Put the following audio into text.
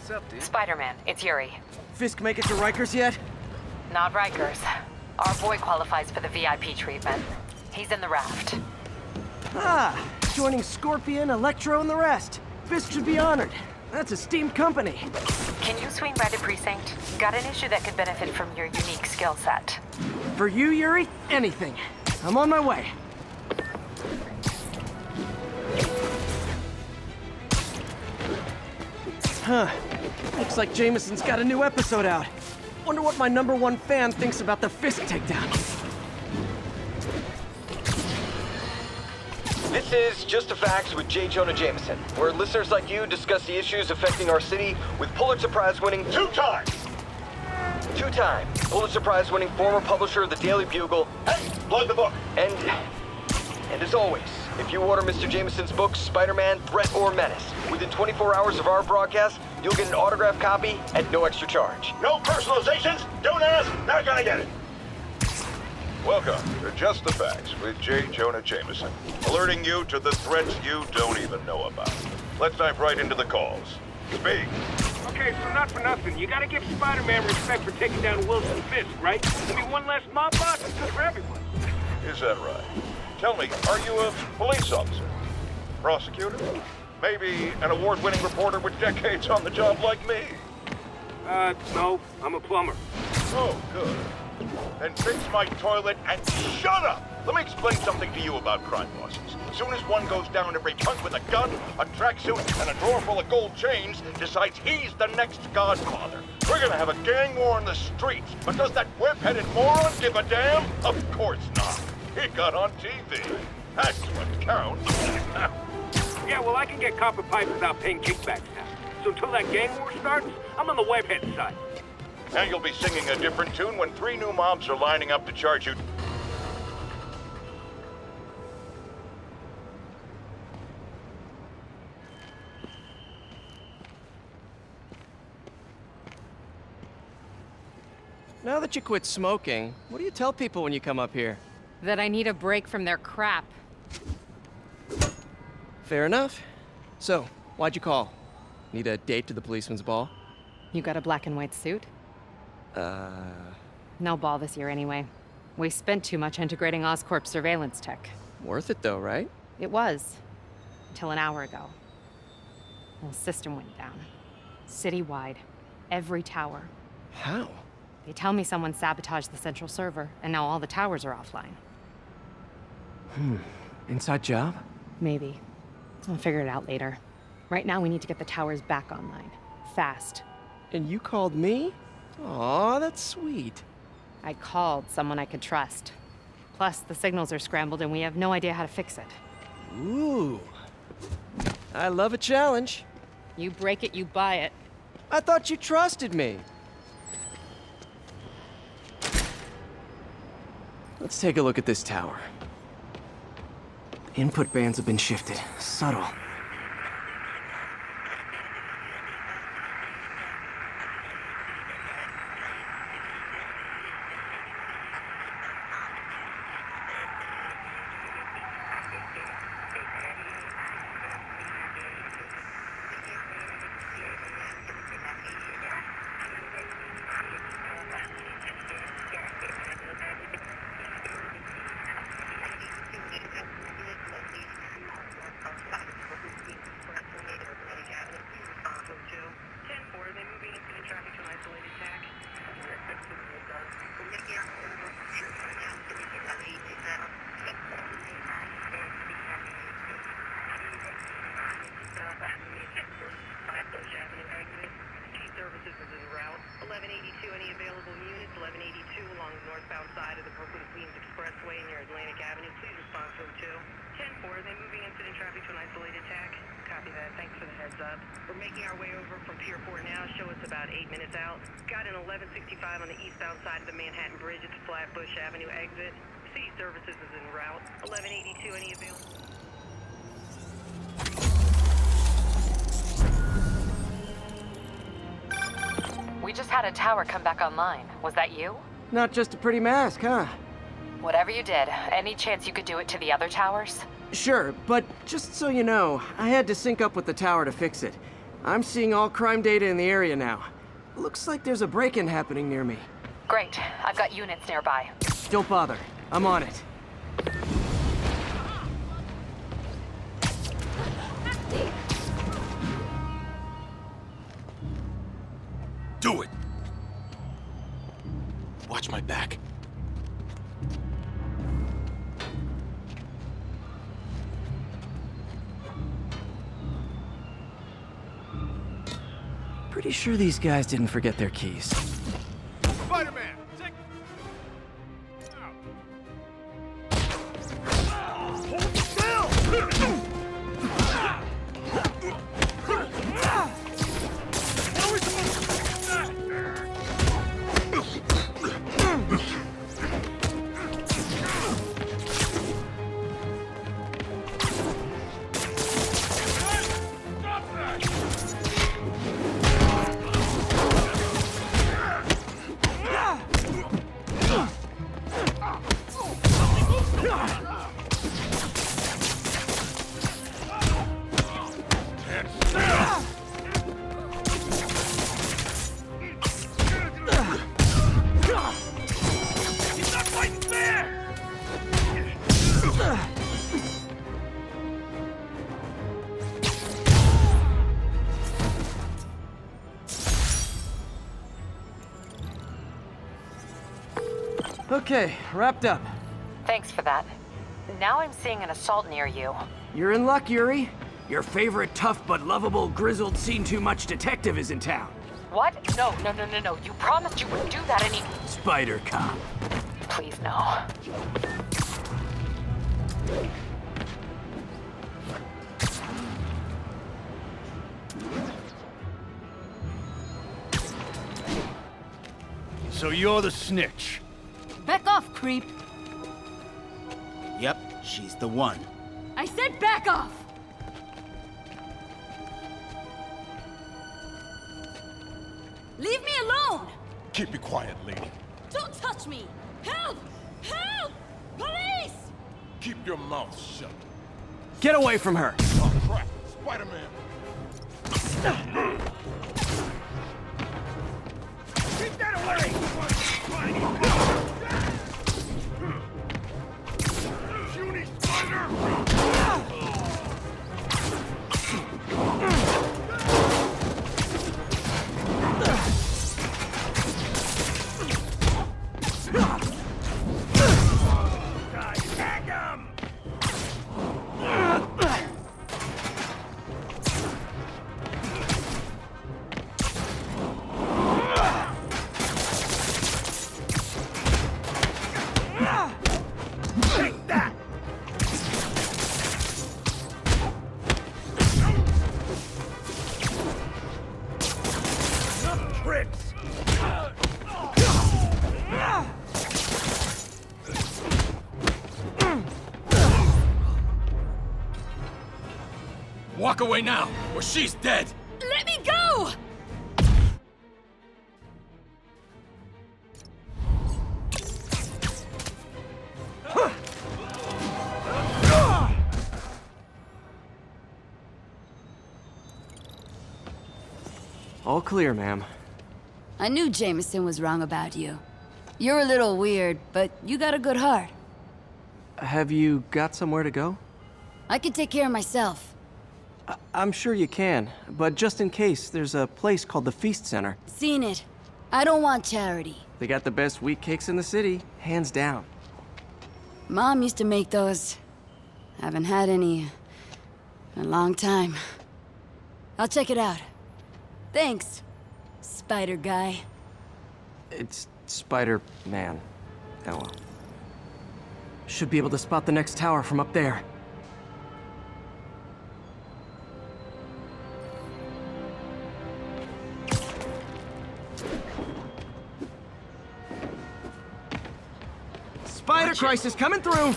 What's up, dude? Spider-Man, it's Yuri. Fisk make it to Rikers yet? Not Rikers. Our boy qualifies for the VIP treatment. He's in the raft. Ah, joining Scorpion, Electro, and the rest. Fisk should be honored. That's esteemed company. Can you swing by the precinct? Got an issue that could benefit from your unique skill set. For you, Yuri, anything. I'm on my way. Huh. Looks like Jameson's got a new episode out. Wonder what my #1 fan thinks about the Fisk takedown. This is Just the Facts with J. Jonah Jameson, where listeners like you discuss the issues affecting our city with Pulitzer Prize-winning two-time Pulitzer Prize-winning former publisher of the Daily Bugle. Hey, plug the book. And as always, if you order Mr. Jameson's book, Spider-Man, Threat or Menace, within 24 hours of our broadcast, you'll get an autographed copy at no extra charge. No personalizations. Don't ask. Not gonna get it. Welcome to Just the Facts with J. Jonah Jameson, alerting you to the threats you don't even know about. Let's dive right into the calls. Speak. Okay, so not for nothing. You gotta give Spider-Man respect for taking down Wilson Fisk, right? I mean, one less mob boss is good for everyone. Is that right? Tell me, are you a police officer? Prosecutor? Maybe an award-winning reporter with decades on the job like me? No, I'm a plumber. Oh, good. Then fix my toilet and shut up! Let me explain something to you about crime bosses. As soon as one goes down, every punk with a gun, a tracksuit, and a drawer full of gold chains decides he's the next godfather. We're gonna have a gang war in the streets, but does that whip-headed moron give a damn? Of course not. He got on TV. That's what counts. Yeah, well, I can get copper pipe without paying kickbacks now. So until that gang war starts, I'm on the webhead side. Now you'll be singing a different tune when 3 new mobs are lining up to charge you. Now that you quit smoking, what do you tell people when you come up here? That I need a break from their crap. Fair enough. So, why'd you call? Need a date to the policeman's ball? You got a black and white suit? No ball this year anyway. We spent too much integrating Oscorp's surveillance tech. Worth it though, right? It was. Until an hour ago. The system went down. Citywide. Every tower. How? They tell me someone sabotaged the central server, and now all the towers are offline. Inside job? Maybe. I'll figure it out later. Right now, we need to get the towers back online. Fast. And you called me? Aw, that's sweet. I called someone I could trust. Plus, the signals are scrambled and we have no idea how to fix it. Ooh. I love a challenge. You break it, you buy it. I thought you trusted me. Let's take a look at this tower. Input bands have been shifted. Subtle. Any available units, 1182 along the northbound side of the Brooklyn Queens Expressway near Atlantic Avenue. Please respond to 2. 10-4, they moving incident traffic to an isolated tack. Copy that. Thanks for the heads up. We're making our way over from Pier 4 now. Show us about 8 minutes out. Got an 1165 on the eastbound side of the Manhattan Bridge at the Flatbush Avenue exit. City Services is en route. 1182, any available... We just had a tower come back online. Was that you? Not just a pretty mask, huh? Whatever you did, any chance you could do it to the other towers? Sure, but just so you know, I had to sync up with the tower to fix it. I'm seeing all crime data in the area now. Looks like there's a break-in happening near me. Great. I've got units nearby. Don't bother. I'm on it. Do it! Watch my back. Pretty sure these guys didn't forget their keys. Spider-Man! Take... Hold still! Okay, wrapped up. Thanks for that. Now I'm seeing an assault near you. You're in luck, Yuri. Your favorite tough but lovable, grizzled, seen-too-much detective is in town. What? No. You promised you wouldn't do that any... Spider Cop. Please, no. So you're the snitch. Back off, creep. Yep, she's the one. I said back off! Leave me alone! Keep it quiet, lady. Don't touch me! Help! Help! Police! Keep your mouth shut. Get away from her! Oh, crap. Spider-Man. Keep that away! Puny spider! Walk away now, or she's dead! Let me go! All clear, ma'am. I knew Jameson was wrong about you. You're a little weird, but you got a good heart. Have you got somewhere to go? I can take care of myself. I'm sure you can, but just in case, there's a place called the Feast Center. Seen it. I don't want charity. They got the best wheat cakes in the city, hands down. Mom used to make those. Haven't had any in a long time. I'll check it out. Thanks, Spider Guy. It's Spider-Man. Oh well. Should be able to spot the next tower from up there. Spider Crisis coming through!